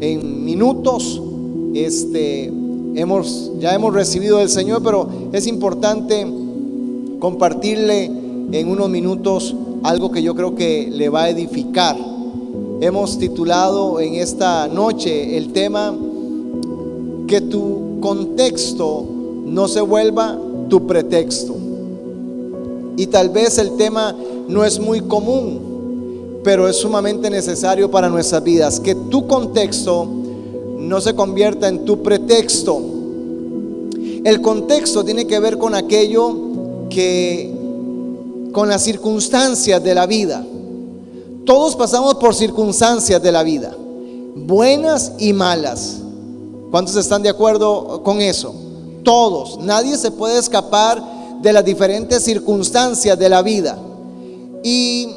en minutos. Ya hemos recibido del Señor, pero es importante compartirle en unos minutos algo que yo creo que le va a edificar. Hemos titulado en esta noche el tema: que tu contexto no se vuelva tu pretexto. Y tal vez el tema no es muy común, pero es sumamente necesario para nuestras vidas. Que tu contexto no se convierta en tu pretexto. El contexto tiene que ver con aquello con las circunstancias de la vida. Todos pasamos por circunstancias de la vida, buenas y malas. ¿Cuántos están de acuerdo con eso? Todos, nadie se puede escapar de las diferentes circunstancias de la vida. Y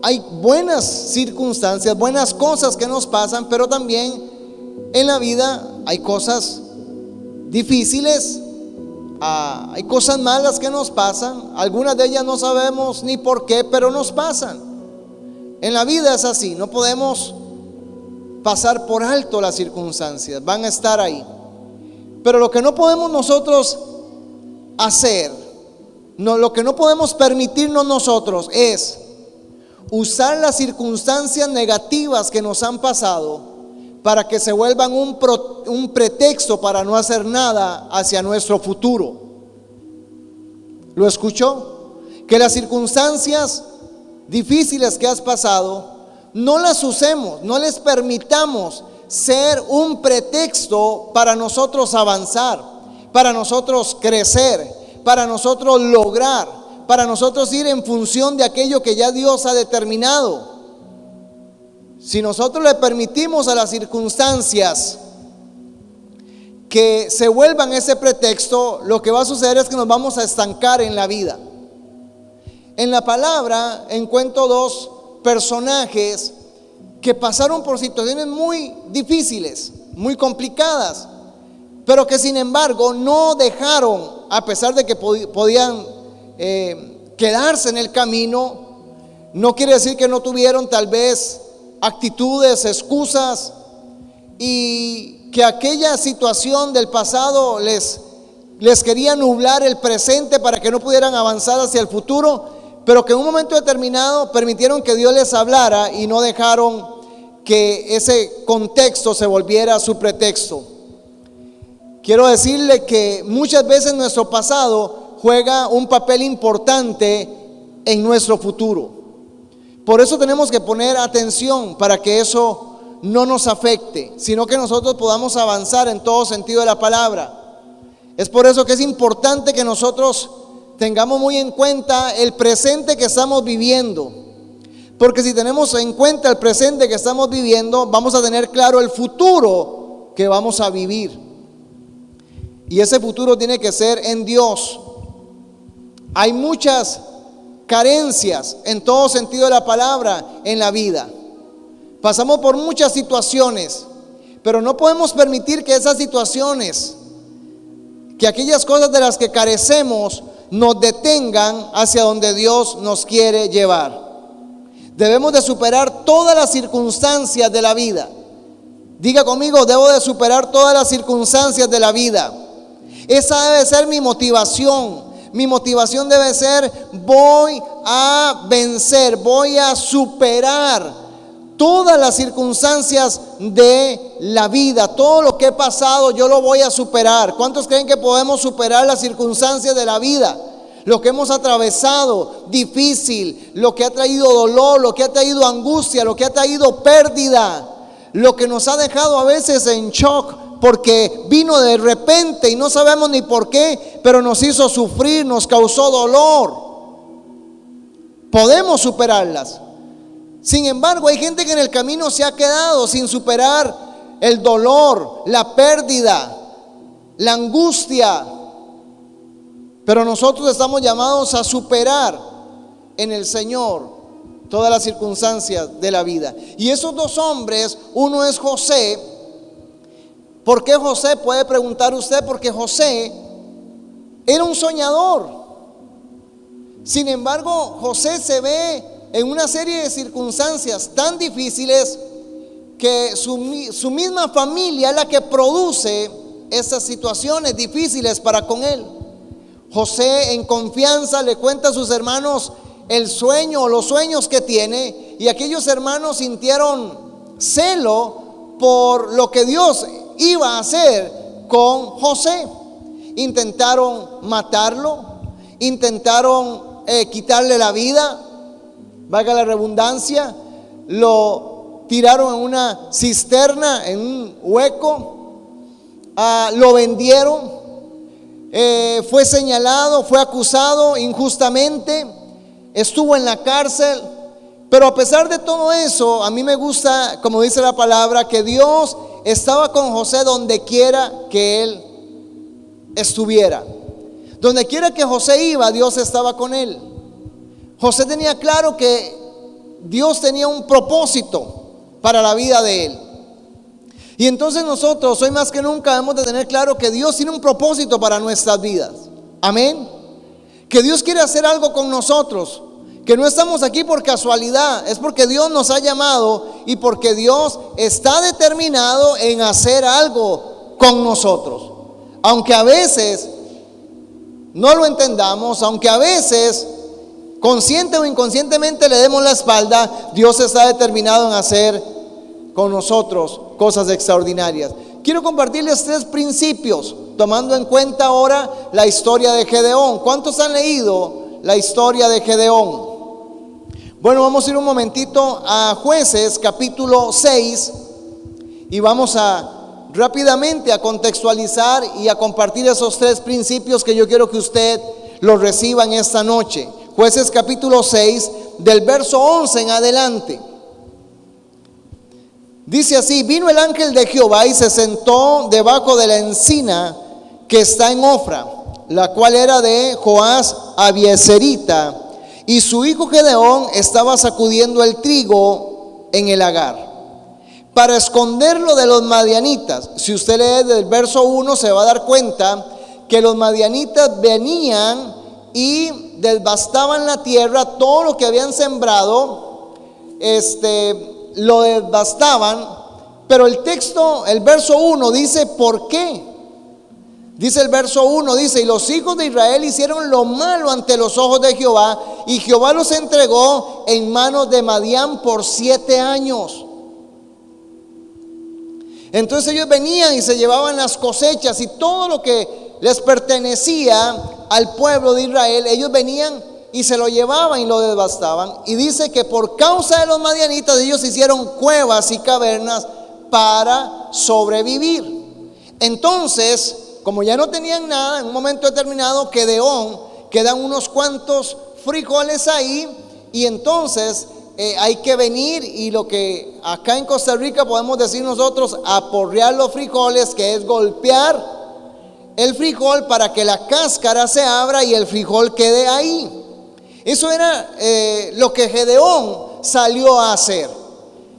hay buenas circunstancias, buenas cosas que nos pasan, pero también en la vida hay cosas difíciles, hay cosas malas que nos pasan. Algunas de ellas no sabemos ni por qué, pero nos pasan. En la vida es así, no podemos pasar por alto las circunstancias, van a estar ahí. Pero lo que no podemos nosotros hacer, lo que no podemos permitirnos nosotros es usar las circunstancias negativas que nos han pasado para que se vuelvan un pretexto para no hacer nada hacia nuestro futuro. ¿Lo escuchó? Que las circunstancias difíciles que has pasado no las usemos, no les permitamos ser un pretexto para nosotros avanzar, para nosotros crecer, para nosotros lograr, para nosotros ir en función de aquello que ya Dios ha determinado. Si nosotros le permitimos a las circunstancias que se vuelvan ese pretexto, lo que va a suceder es que nos vamos a estancar en la vida. En la palabra encuentro dos personajes que pasaron por situaciones muy difíciles, muy complicadas, pero que sin embargo no dejaron, a pesar de que podían quedarse en el camino. No quiere decir que no tuvieron tal vez actitudes, excusas, y que aquella situación del pasado les quería nublar el presente para que no pudieran avanzar hacia el futuro, pero que en un momento determinado permitieron que Dios les hablara y no dejaron que ese contexto se volviera su pretexto. Quiero decirle que muchas veces nuestro pasado juega un papel importante en nuestro futuro. Por eso tenemos que poner atención para que eso no nos afecte, sino que nosotros podamos avanzar en todo sentido de la palabra. Es por eso que es importante que nosotros tengamos muy en cuenta el presente que estamos viviendo, porque si tenemos en cuenta el presente que estamos viviendo, vamos a tener claro el futuro que vamos a vivir. Y ese futuro tiene que ser en Dios. Hay muchas carencias en todo sentido de la palabra en la vida. Pasamos por muchas situaciones, pero no podemos permitir que esas situaciones, que aquellas cosas de las que carecemos, nos detengan hacia donde Dios nos quiere llevar. Debemos de superar todas las circunstancias de la vida. Diga conmigo: debo de superar todas las circunstancias de la vida. Esa debe ser mi motivación. Mi motivación debe ser: voy a vencer, voy a superar todas las circunstancias de la vida. Todo lo que he pasado yo lo voy a superar. ¿Cuántos creen que podemos superar las circunstancias de la vida? Lo que hemos atravesado difícil, lo que ha traído dolor, lo que ha traído angustia, lo que ha traído pérdida, lo que nos ha dejado a veces en shock porque vino de repente y no sabemos ni por qué, pero nos hizo sufrir, nos causó dolor. Podemos superarlas. Sin embargo, hay gente que en el camino se ha quedado sin superar el dolor, la pérdida, la angustia. Pero nosotros estamos llamados a superar en el Señor todas las circunstancias de la vida. Y esos dos hombres, uno es José. ¿Por qué José? Puede preguntar usted. Porque José era un soñador. Sin embargo, José se ve en una serie de circunstancias tan difíciles que su misma familia es la que produce esas situaciones difíciles para con él. José en confianza le cuenta a sus hermanos el sueño o los sueños que tiene, y aquellos hermanos sintieron celo por lo que Dios iba a hacer con José. Intentaron matarlo, intentaron quitarle la vida, valga la redundancia, lo tiraron en una cisterna, en un hueco, lo vendieron, fue señalado, fue acusado injustamente, estuvo en la cárcel. Pero a pesar de todo eso, a mí me gusta, como dice la palabra, que Dios estaba con José donde quiera que él estuviera. Donde quiera que José iba, Dios estaba con él. José tenía claro que Dios tenía un propósito para la vida de él. Y entonces nosotros hoy más que nunca debemos de tener claro que Dios tiene un propósito para nuestras vidas. Amén. Que Dios quiere hacer algo con nosotros. Que no estamos aquí por casualidad, es porque Dios nos ha llamado y porque Dios está determinado en hacer algo con nosotros. Aunque a veces no lo entendamos, aunque a veces consciente o inconscientemente le demos la espalda, Dios está determinado en hacer con nosotros cosas extraordinarias. Quiero compartirles 3 principios, tomando en cuenta ahora la historia de Gedeón. ¿Cuántos han leído la historia de Gedeón? Bueno, vamos a ir un momentito a Jueces capítulo 6 y vamos a rápidamente a contextualizar y a compartir esos 3 principios que yo quiero que usted los reciba en esta noche. Jueces capítulo 6 del verso 11 en adelante. Dice así: vino el ángel de Jehová y se sentó debajo de la encina que está en Ofra, la cual era de Joás Abieserita. Y su hijo Gedeón estaba sacudiendo el trigo en el lagar para esconderlo de los madianitas. Si usted lee del verso 1 se va a dar cuenta que los madianitas venían y devastaban la tierra, todo lo que habían sembrado, lo devastaban. Pero el texto, el verso 1 dice ¿por qué? Dice el verso 1, dice: y los hijos de Israel hicieron lo malo ante los ojos de Jehová, y Jehová los entregó en manos de Madián por 7 años. Entonces ellos venían y se llevaban las cosechas y todo lo que les pertenecía al pueblo de Israel, ellos venían y se lo llevaban y lo devastaban. Y dice que por causa de los madianitas ellos hicieron cuevas y cavernas para sobrevivir. Entonces, como ya no tenían nada, en un momento determinado quedan unos cuantos frijoles ahí, y entonces hay que venir, y lo que acá en Costa Rica podemos decir nosotros, aporrear los frijoles, que es golpear el frijol para que la cáscara se abra y el frijol quede ahí. Eso era lo que Gedeón salió a hacer,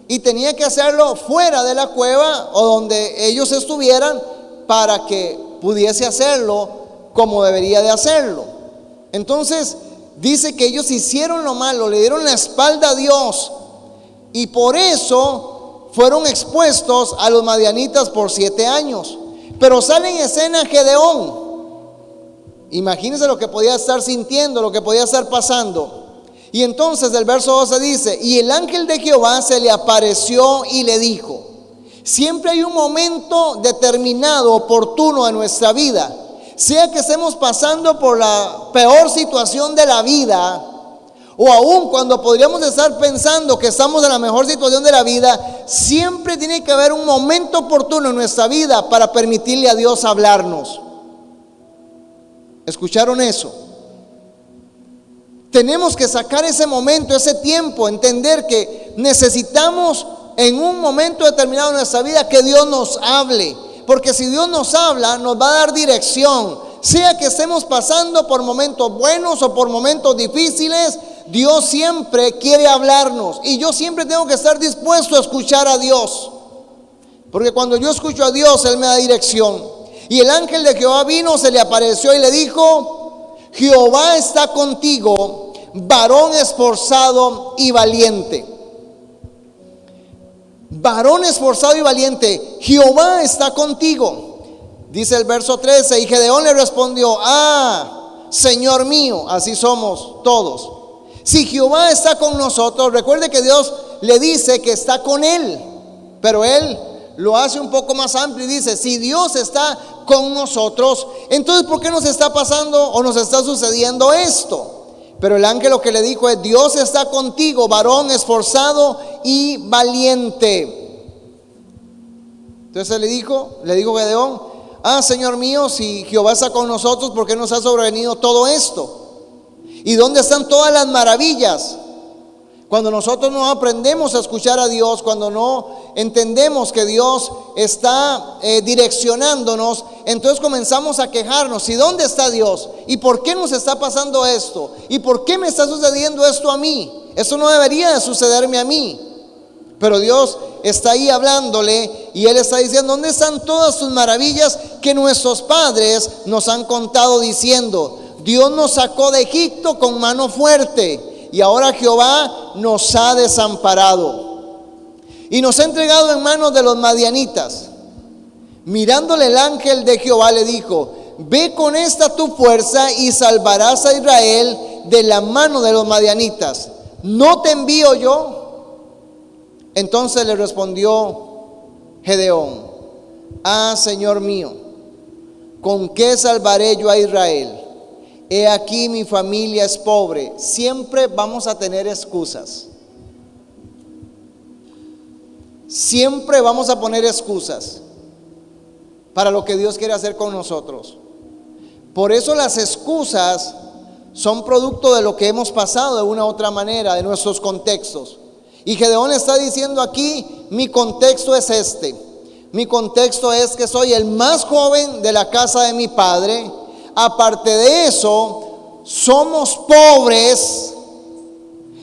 y tenía que hacerlo fuera de la cueva o donde ellos estuvieran para que pudiese hacerlo como debería de hacerlo. Entonces dice que ellos hicieron lo malo, le dieron la espalda a Dios, y por eso fueron expuestos a los madianitas por 7 años. Pero sale en escena Gedeón. Imagínense lo que podía estar sintiendo, lo que podía estar pasando. Y entonces el verso 12 dice: y el ángel de Jehová se le apareció y le dijo. Siempre hay un momento determinado, oportuno en nuestra vida, sea que estemos pasando por la peor situación de la vida, o aún cuando podríamos estar pensando que estamos en la mejor situación de la vida, siempre tiene que haber un momento oportuno en nuestra vida para permitirle a Dios hablarnos. ¿Escucharon eso? Tenemos que sacar ese momento, ese tiempo, entender que necesitamos en un momento determinado de nuestra vida que Dios nos hable, porque si Dios nos habla, nos va a dar dirección. Sea que estemos pasando por momentos buenos o por momentos difíciles, Dios siempre quiere hablarnos, y yo siempre tengo que estar dispuesto a escuchar a Dios, porque cuando yo escucho a Dios, Él me da dirección. Y el ángel de Jehová vino, se le apareció y le dijo: Jehová está contigo, varón esforzado y valiente. varón esforzado y valiente, Jehová está contigo. Dice el verso 13, y Gedeón le respondió: Señor mío, así somos todos. Si Jehová está con nosotros, recuerde que Dios le dice que está con él, pero él lo hace un poco más amplio y dice: si Dios está con nosotros, entonces ¿por qué nos está pasando o nos está sucediendo esto? Pero el ángel lo que le dijo es: Dios está contigo, varón esforzado y valiente. Entonces le dijo Gedeón: Señor mío, si Jehová está con nosotros, ¿por qué nos ha sobrevenido todo esto? ¿Y dónde están todas las maravillas? Cuando nosotros no aprendemos a escuchar a Dios, cuando no entendemos que Dios está direccionándonos, entonces comenzamos a quejarnos. ¿Y dónde está Dios? ¿Y por qué nos está pasando esto? ¿Y por qué me está sucediendo esto a mí? Eso no debería de sucederme a mí. Pero Dios está ahí hablándole y Él está diciendo: ¿dónde están todas tus maravillas que nuestros padres nos han contado, diciendo: Dios nos sacó de Egipto con mano fuerte, y ahora Jehová nos ha desamparado y nos ha entregado en manos de los madianitas? Mirándole el ángel de Jehová le dijo: ve con esta tu fuerza y salvarás a Israel de la mano de los madianitas. ¿No te envío yo? Entonces le respondió Gedeón: Señor mío, ¿con qué salvaré yo a Israel? He aquí mi familia es pobre. Siempre vamos a tener excusas. Siempre vamos a poner excusas para lo que Dios quiere hacer con nosotros. Por eso las excusas son producto de lo que hemos pasado de una u otra manera, de nuestros contextos. Y Gedeón está diciendo aquí: mi contexto es este. Mi contexto es que soy el más joven de la casa de mi padre. Aparte de eso, somos pobres.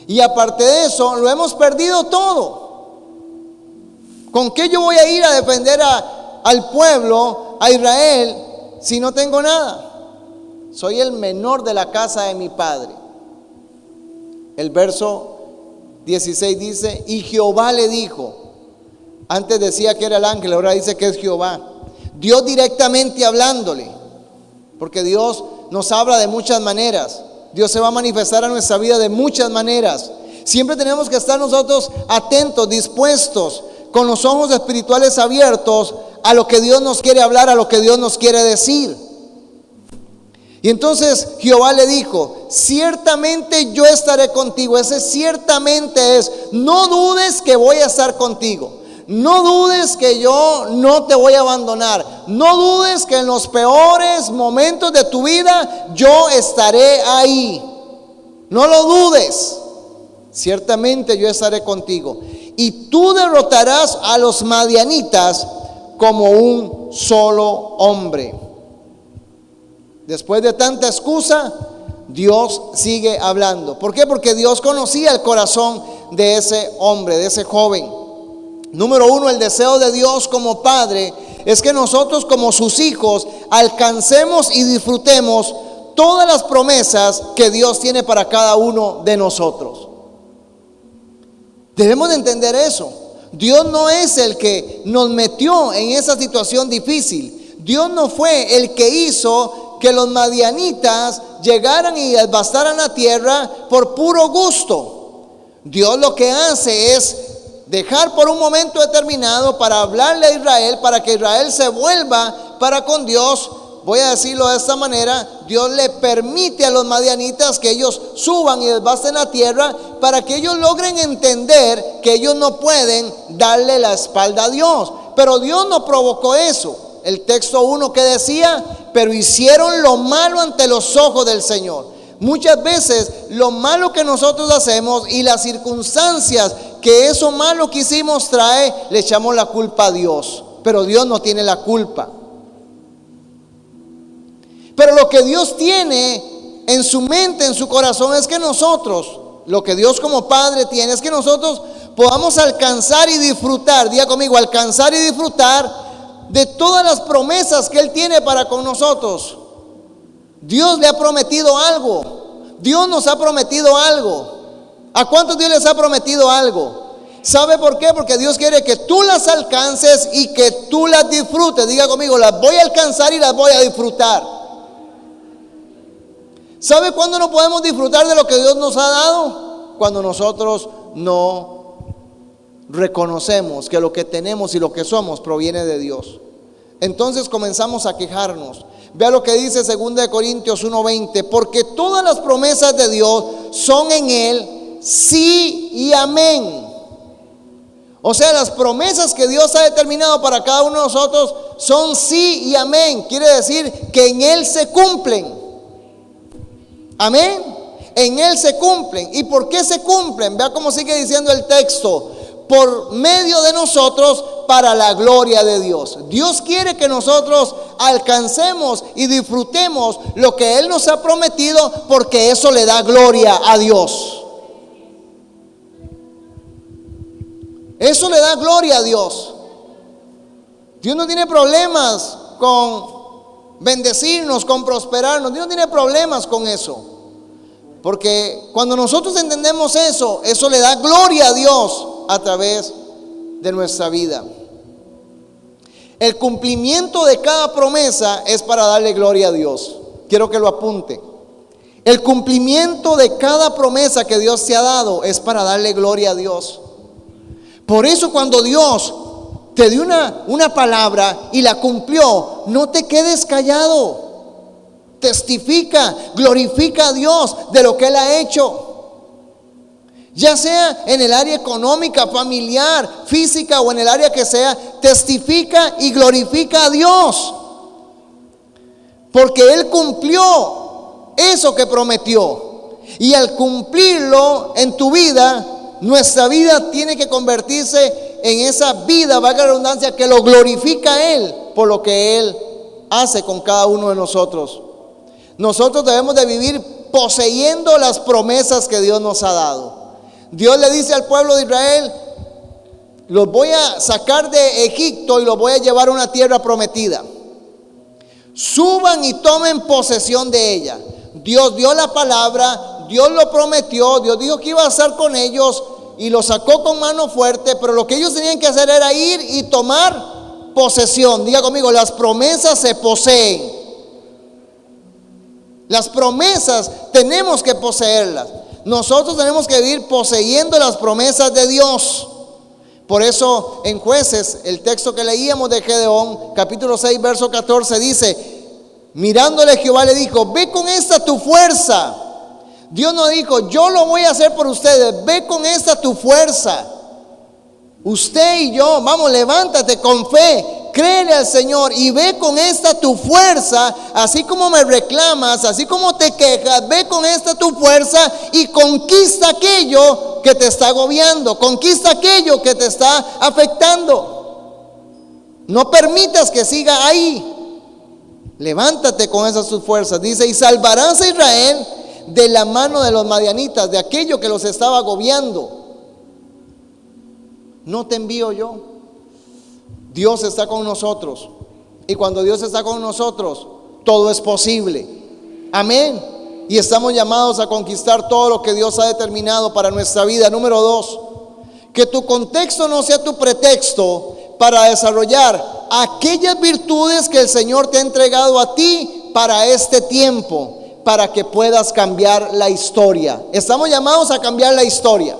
Y aparte de eso, lo hemos perdido todo. ¿Con qué yo voy a ir a defender al pueblo, a Israel, si no tengo nada? Soy el menor de la casa de mi padre. El verso 16 dice: y Jehová le dijo. Antes decía que era el ángel, ahora dice que es Jehová. Dios directamente hablándole, porque Dios nos habla de muchas maneras. Dios se va a manifestar a nuestra vida de muchas maneras. Siempre tenemos que estar nosotros atentos, dispuestos, con los ojos espirituales abiertos a lo que Dios nos quiere hablar, a lo que Dios nos quiere decir. Y entonces Jehová le dijo: ciertamente yo estaré contigo. Ese ciertamente es: no dudes que voy a estar contigo. No dudes que yo no te voy a abandonar. No dudes que en los peores momentos de tu vida yo estaré ahí. No lo dudes. Ciertamente yo estaré contigo. Y tú derrotarás a los madianitas como un solo hombre. Después de tanta excusa, Dios sigue hablando. ¿Por qué? Porque Dios conocía el corazón de ese hombre, de ese joven. Número uno, el deseo de Dios como padre es que nosotros como sus hijos alcancemos y disfrutemos todas las promesas que Dios tiene para cada uno de nosotros. Debemos de entender eso. Dios no es el que nos metió en esa situación difícil. Dios no fue el que hizo que los madianitas llegaran y devastaran la tierra por puro gusto. Dios lo que hace es dejar por un momento determinado para hablarle a Israel, para que Israel se vuelva para con Dios. Voy a decirlo de esta manera: Dios le permite a los madianitas que ellos suban y devasten la tierra, para que ellos logren entender que ellos no pueden darle la espalda a Dios. Pero Dios no provocó eso. El texto 1 que decía: pero hicieron lo malo ante los ojos del Señor. Muchas veces lo malo que nosotros hacemos y las circunstancias que eso malo que hicimos trae, le echamos la culpa a Dios. Pero Dios no tiene la culpa. Pero lo que Dios tiene en su mente, en su corazón, es que nosotros, lo que Dios como Padre tiene, es que nosotros podamos alcanzar y disfrutar. Diga conmigo: alcanzar y disfrutar de todas las promesas que Él tiene para con nosotros. Dios le ha prometido algo. Dios nos ha prometido algo. ¿A cuántos Dios les ha prometido algo? ¿Sabe por qué? Porque Dios quiere que tú las alcances y que tú las disfrutes. Diga conmigo, las voy a alcanzar y las voy a disfrutar. ¿Sabe cuándo no podemos disfrutar de lo que Dios nos ha dado? Cuando nosotros no reconocemos que lo que tenemos y lo que somos proviene de Dios. Entonces comenzamos a quejarnos. Vea lo que dice 2 Corintios 1:20, porque todas las promesas de Dios son en Él sí y amén. O sea, las promesas que Dios ha determinado para cada uno de nosotros son sí y amén. Quiere decir que en Él se cumplen. Amén. En Él se cumplen. ¿Y por qué se cumplen? Vea cómo sigue diciendo el texto. Por medio de nosotros, para la gloria de Dios. Dios quiere que nosotros alcancemos y disfrutemos lo que Él nos ha prometido, porque eso le da gloria a Dios. Eso le da gloria a Dios. Dios no tiene problemas con bendecirnos, con prosperarnos. Dios no tiene problemas con eso. Porque cuando nosotros entendemos eso, eso le da gloria a Dios a través de nuestra vida. El cumplimiento de cada promesa es para darle gloria a Dios. Quiero que lo apunte. El cumplimiento de cada promesa que Dios te ha dado es para darle gloria a Dios. Por eso cuando Dios te dio una palabra y la cumplió, no te quedes callado. Testifica, glorifica a Dios de lo que Él ha hecho. Ya sea en el área económica, familiar, física o en el área que sea, testifica y glorifica a Dios. Porque Él cumplió eso que prometió. Y al cumplirlo en tu vida, nuestra vida tiene que convertirse en esa vida, valga la redundancia, que lo glorifica a Él por lo que Él hace con cada uno de nosotros. Nosotros debemos de vivir poseyendo las promesas que Dios nos ha dado. Dios le dice al pueblo de Israel: los voy a sacar de Egipto y los voy a llevar a una tierra prometida. Suban y tomen posesión de ella. Dios dio la palabra, Dios lo prometió, Dios dijo que iba a estar con ellos y los sacó con mano fuerte, pero lo que ellos tenían que hacer era ir y tomar posesión. Diga conmigo, las promesas se poseen. Las promesas tenemos que poseerlas. Nosotros tenemos que vivir poseyendo las promesas de Dios. Por eso en Jueces, el texto que leíamos de Gedeón, capítulo 6, verso 14, dice: mirándole Jehová le dijo: ve con esta tu fuerza. Dios no dijo: yo lo voy a hacer por ustedes. Ve con esta tu fuerza. Usted y yo, vamos, levántate con fe. Créele al Señor y ve con esta tu fuerza. Así como me reclamas, así como te quejas, ve con esta tu fuerza y conquista aquello que te está agobiando, conquista aquello que te está afectando. No permitas que siga ahí. Levántate con esas tus fuerzas. Dice: y salvarás a Israel de la mano de los madianitas, de aquello que los estaba agobiando. ¿No te envío yo? Dios está con nosotros. Y cuando Dios está con nosotros, todo es posible. Amén. Y estamos llamados a conquistar todo lo que Dios ha determinado para nuestra vida. Número 2, que tu contexto no sea tu pretexto para desarrollar aquellas virtudes que el Señor te ha entregado a ti para este tiempo, para que puedas cambiar la historia. Estamos llamados a cambiar la historia.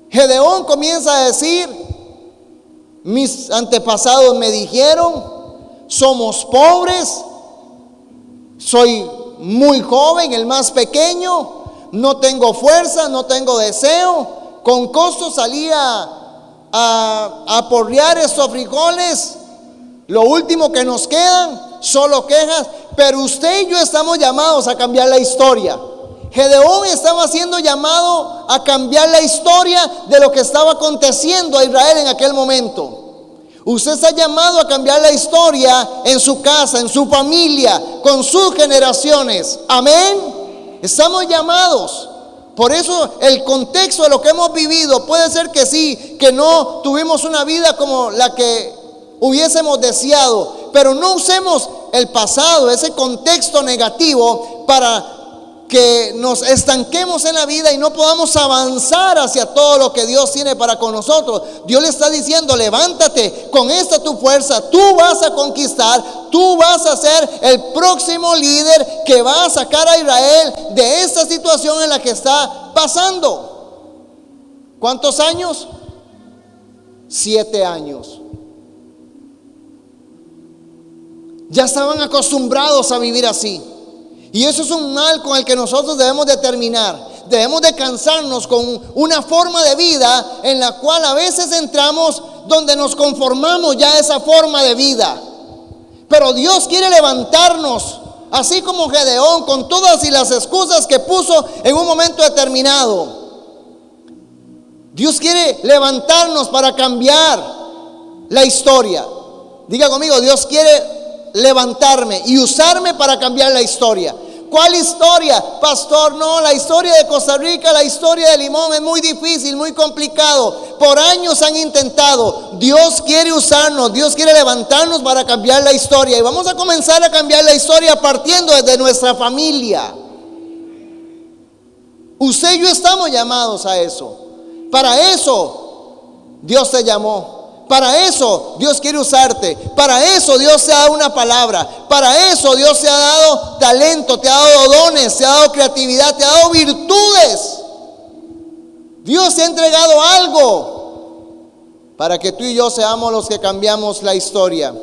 Gedeón comienza a decir: mis antepasados me dijeron, somos pobres, soy muy joven, el más pequeño, no tengo fuerza, no tengo deseo, con costo salía a aporrear estos frijoles, lo último que nos quedan, solo quejas. Pero usted y yo estamos llamados a cambiar la historia. Gedeón estaba siendo llamado a cambiar la historia de lo que estaba aconteciendo a Israel en aquel momento. Usted está llamado a cambiar la historia en su casa, en su familia, con sus generaciones. Amén. Estamos llamados. Por eso el contexto de lo que hemos vivido puede ser que sí, que no tuvimos una vida como la que hubiésemos deseado, pero no usemos el pasado, ese contexto negativo, para que nos estanquemos en la vida y no podamos avanzar hacia todo lo que Dios tiene para con nosotros. Dios le está diciendo: levántate, con esta tu fuerza, tú vas a conquistar, tú vas a ser el próximo líder que va a sacar a Israel de esta situación en la que está pasando. ¿Cuántos años? 7 años. Ya estaban acostumbrados a vivir así. Y eso es un mal con el que nosotros debemos de terminar. Debemos de cansarnos con una forma de vida en la cual a veces entramos donde nos conformamos ya a esa forma de vida. Pero Dios quiere levantarnos, así como Gedeón, con todas y las excusas que puso en un momento determinado. Dios quiere levantarnos para cambiar la historia. Diga conmigo: Dios quiere levantarme y usarme para cambiar la historia. ¿Cuál historia? Pastor, no, la historia de Costa Rica, la historia de Limón es muy difícil, muy complicado. Por años han intentado. Dios quiere usarnos, Dios quiere levantarnos para cambiar la historia. Y vamos a comenzar a cambiar la historia partiendo desde nuestra familia. Usted y yo estamos llamados a eso. Para eso Dios te llamó. Para eso Dios quiere usarte. Para eso Dios te ha dado una palabra. Para eso Dios te ha dado talento, te ha dado dones, te ha dado creatividad, te ha dado virtudes. Dios te ha entregado algo para que tú y yo seamos los que cambiamos la historia.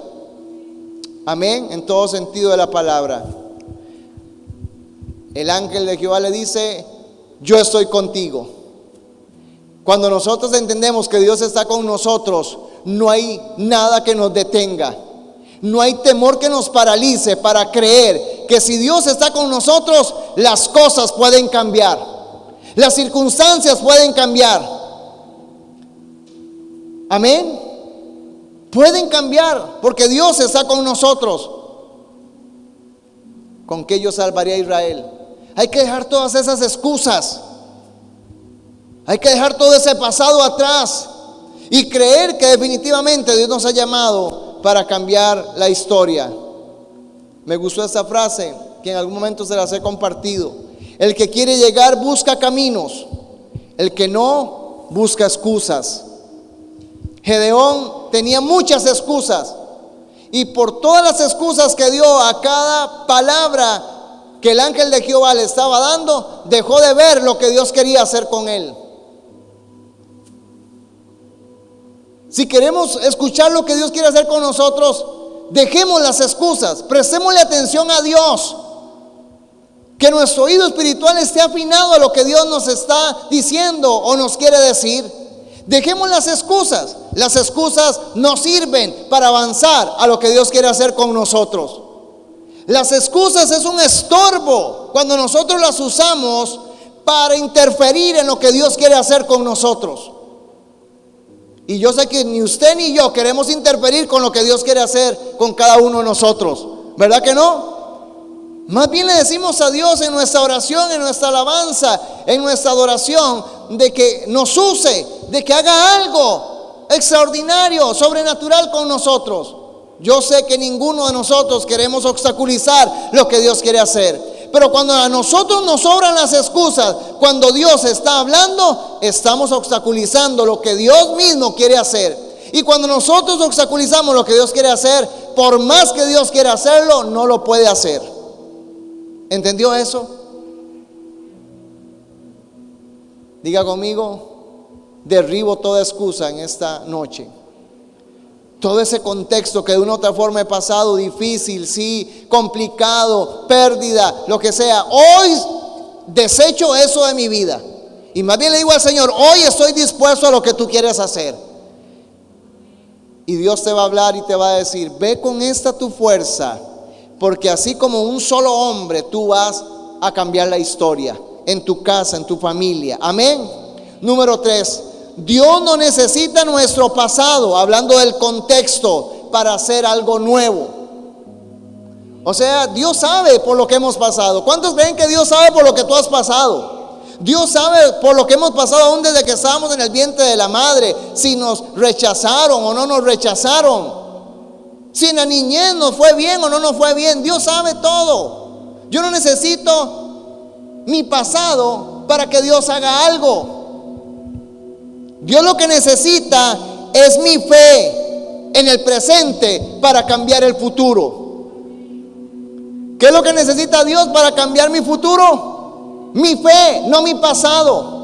Amén, en todo sentido de la palabra. El ángel de Jehová le dice: yo estoy contigo. Cuando nosotros entendemos que Dios está con nosotros, no hay nada que nos detenga. No hay temor que nos paralice para creer que si Dios está con nosotros, las cosas pueden cambiar. Las circunstancias pueden cambiar. Amén. Pueden cambiar porque Dios está con nosotros. ¿Con qué yo salvaré a Israel? Hay que dejar todas esas excusas. Hay que dejar todo ese pasado atrás y creer que definitivamente Dios nos ha llamado para cambiar la historia. Me gustó esta frase que en algún momento se las he compartido: el que quiere llegar busca caminos, el que no busca excusas. Gedeón tenía muchas excusas, y por todas las excusas que dio a cada palabra que el ángel de Jehová le estaba dando, dejó de ver lo que Dios quería hacer con él. Si queremos escuchar lo que Dios quiere hacer con nosotros, dejemos las excusas, prestémosle atención a Dios. Que nuestro oído espiritual esté afinado a lo que Dios nos está diciendo o nos quiere decir. Dejemos las excusas. Las excusas no sirven para avanzar a lo que Dios quiere hacer con nosotros. Las excusas es un estorbo cuando nosotros las usamos para interferir en lo que Dios quiere hacer con nosotros. Y yo sé que ni usted ni yo queremos interferir con lo que Dios quiere hacer con cada uno de nosotros, ¿verdad que no? Más bien le decimos a Dios en nuestra oración, en nuestra alabanza, en nuestra adoración, de que nos use, de que haga algo extraordinario, sobrenatural con nosotros. Yo sé que ninguno de nosotros queremos obstaculizar lo que Dios quiere hacer. Pero cuando a nosotros nos sobran las excusas, cuando Dios está hablando, estamos obstaculizando lo que Dios mismo quiere hacer. Y cuando nosotros obstaculizamos lo que Dios quiere hacer, por más que Dios quiera hacerlo, no lo puede hacer. ¿Entendió eso? Diga conmigo: derribo toda excusa en esta noche. Todo ese contexto que de una u otra forma he pasado, difícil, sí, complicado, pérdida, lo que sea, hoy desecho eso de mi vida. Y más bien le digo al Señor: hoy estoy dispuesto a lo que tú quieres hacer. Y Dios te va a hablar y te va a decir: ve con esta tu fuerza, porque así como un solo hombre, tú vas a cambiar la historia en tu casa, en tu familia. Amén. Número 3. Dios no necesita nuestro pasado, hablando del contexto, para hacer algo nuevo. O sea, Dios sabe por lo que hemos pasado. ¿Cuántos creen que Dios sabe por lo que tú has pasado? Dios sabe por lo que hemos pasado aún desde que estábamos en el vientre de la madre. Si nos rechazaron o no nos rechazaron, si en la niñez nos fue bien o no nos fue bien. Dios sabe todo. Yo no necesito mi pasado para que Dios haga algo. Dios lo que necesita es mi fe en el presente para cambiar el futuro. ¿Qué es lo que necesita Dios para cambiar mi futuro? Mi fe, no mi pasado.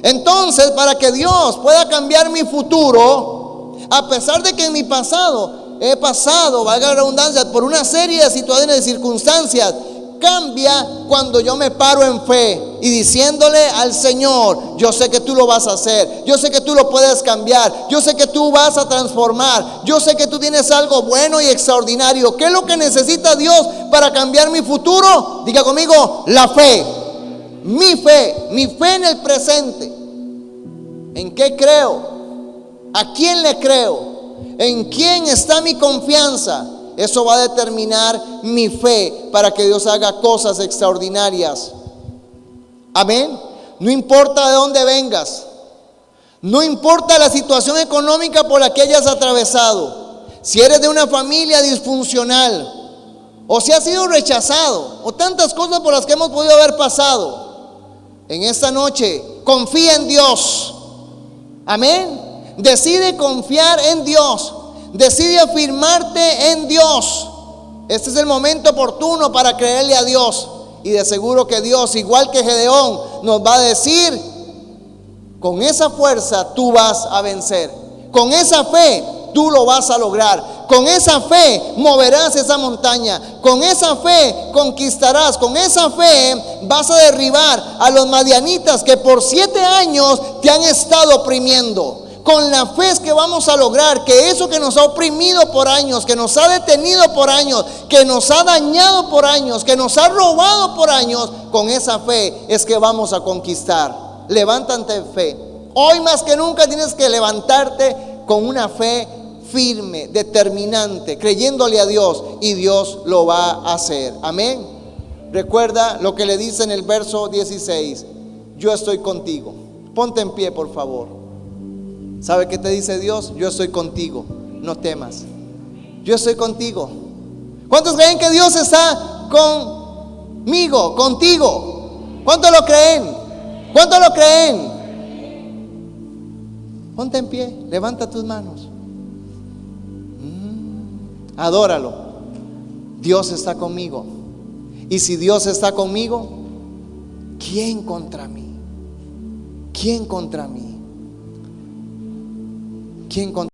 Entonces, para que Dios pueda cambiar mi futuro, a pesar de que en mi pasado he pasado, valga la redundancia, por una serie de situaciones, de circunstancias, cambia cuando yo me paro en fe y diciéndole al Señor: yo sé que tú lo vas a hacer, yo sé que tú lo puedes cambiar, yo sé que tú vas a transformar, yo sé que tú tienes algo bueno y extraordinario. ¿Qué es lo que necesita Dios para cambiar mi futuro? Diga conmigo: la fe. Mi fe en el presente. ¿En qué creo? ¿A quién le creo? ¿En quién está mi confianza? Eso va a determinar mi fe para que Dios haga cosas extraordinarias. Amén. No importa de dónde vengas, no importa la situación económica por la que hayas atravesado, si eres de una familia disfuncional, o si has sido rechazado, o tantas cosas por las que hemos podido haber pasado, en esta noche confía en Dios. Amén. Decide confiar en Dios. Decide afirmarte en Dios. Este es el momento oportuno para creerle a Dios. Y de seguro que Dios, igual que Gedeón, nos va a decir: con esa fuerza tú vas a vencer. Con esa fe tú lo vas a lograr. Con esa fe moverás esa montaña. Con esa fe conquistarás. Con esa fe vas a derribar a los madianitas que por 7 años te han estado oprimiendo. Con la fe es que vamos a lograr que eso que nos ha oprimido por años, que nos ha detenido por años, que nos ha dañado por años, que nos ha robado por años, con esa fe es que vamos a conquistar. Levántate en fe. Hoy más que nunca tienes que levantarte con una fe firme, determinante, creyéndole a Dios, y Dios lo va a hacer. Amén. Recuerda lo que le dice en el verso 16: yo estoy contigo. Ponte en pie, por favor. ¿Sabe qué te dice Dios? Yo estoy contigo, no temas. Yo estoy contigo. ¿Cuántos creen que Dios está conmigo, contigo? ¿Cuántos lo creen? ¿Cuántos lo creen? Ponte en pie, levanta tus manos. Adóralo. Dios está conmigo. Y si Dios está conmigo, ¿quién contra mí? ¿Quién contra mí? ¿Quién contra mí?